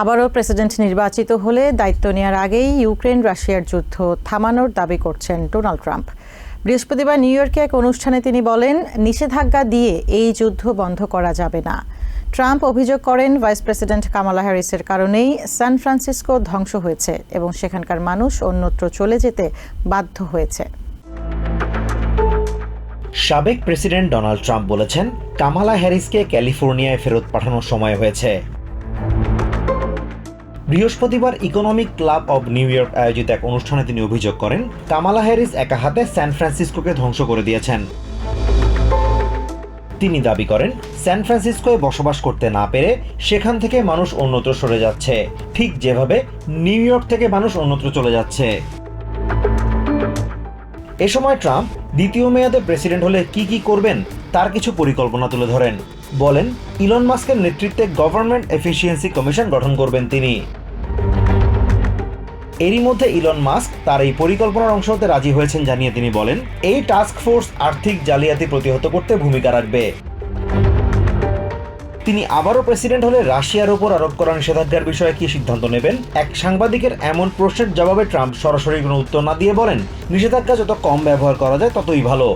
আবারও প্রেসিডেন্ট নির্বাচিত হলে দায়িত্ব নেওয়ার আগেই ইউক্রেন রাশিয়ার যুদ্ধ থামানোর দাবি করছেন ডোনাল্ড ট্রাম্প। বৃহস্পতিবার নিউ ইয়র্কে এক অনুষ্ঠানে তিনি বলেন, নিষেধাজ্ঞা দিয়ে এই যুদ্ধ বন্ধ করা যাবে না। ট্রাম্প অভিযোগ করেন, ভাইস প্রেসিডেন্ট কামালা হ্যারিসের কারণেই সান ফ্রান্সিসকো ধ্বংস হয়েছে এবং সেখানকার মানুষ অন্যত্র চলে যেতে বাধ্য হয়েছে। সাবেক প্রেসিডেন্ট ডোনাল্ড ট্রাম্প বলেছেন, কামালা হ্যারিসকে ক্যালিফোর্নিয়ায় ফেরত পাঠানোর সময় হয়েছে। বৃহস্পতিবার economic club of new York আয়োজিত এক অনুষ্ঠানে তিনি অভিযোগ করেন, কামালা হ্যারিস একা হাতে সান ফ্রান্সিসকোকে ধ্বংস করে দিয়েছেন। তিনি দাবি করেন, সান ফ্রান্সিসকোয় বসবাস করতে না পেরে সেখান থেকে মানুষ অন্যত্র সরে যাচ্ছে, ঠিক যেভাবে নিউ ইয়র্ক থেকে মানুষ অন্যত্র চলে যাচ্ছে। এ সময় ট্রাম্প দ্বিতীয় মেয়াদে প্রেসিডেন্ট হলে কি করবেন তার কিছু পরিকল্পনা তুলে ধরেন। বলেন, ইলন মাস্কের নেতৃত্বে গভর্নমেন্ট এফিসিয়েন্সি কমিশন গঠন করবেন তিনি। এরই মধ্যে ইলন মাস্ক তার এই পরিকল্পনার অংশ হতে রাজি হয়েছেন জানিয়ে তিনি বলেন, এই টাস্ক ফোর্স আর্থিক জালিয়াতি প্রতিহত করতে ভূমিকা রাখবে। তিনি আবারও প্রেসিডেন্ট হলে রাশিয়ার উপর আরোপ করা নিষেধাজ্ঞার বিষয়ে কি সিদ্ধান্ত নেবেন, এক সাংবাদিকের এমন প্রশ্নের জবাবে ট্রাম্প সরাসরি কোনো উত্তর না দিয়ে বলেন, নিষেধাজ্ঞা যত কম ব্যবহার করা যায় ততই ভালো।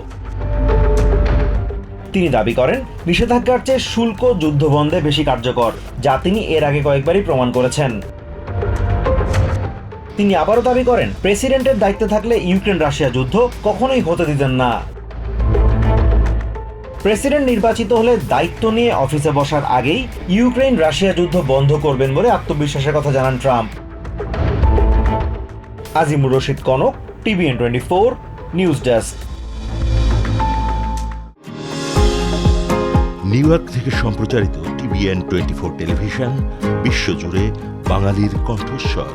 তিনি দাবি করেন, নিষেধাজ্ঞার চেয়ে শুল্ক যুদ্ধবন্ধে বেশি কার্যকর, যা তিনি এর আগে কয়েকবারই প্রমাণ করেছেন। তিনি আবারও দাবি করেন, প্রেসিডেন্টের দায়িত্বে থাকলে ইউক্রেন রাশিয়া যুদ্ধ কখনোই হতে দিতেন না। প্রেসিডেন্ট নির্বাচিত হলে দায়িত্ব নিয়ে অফিসে বসার আগেই ইউক্রেন রাশিয়া যুদ্ধ বন্ধ করবেন বলে আত্মবিশ্বাসের কথা জানান Trump. Azimur Rashid Kanak, TVN24 news desk. New York থেকে সম্প্রচারিত TVN24 টেলিভিশন বিশ্বজুড়ে বাঙালির কণ্ঠস্বর।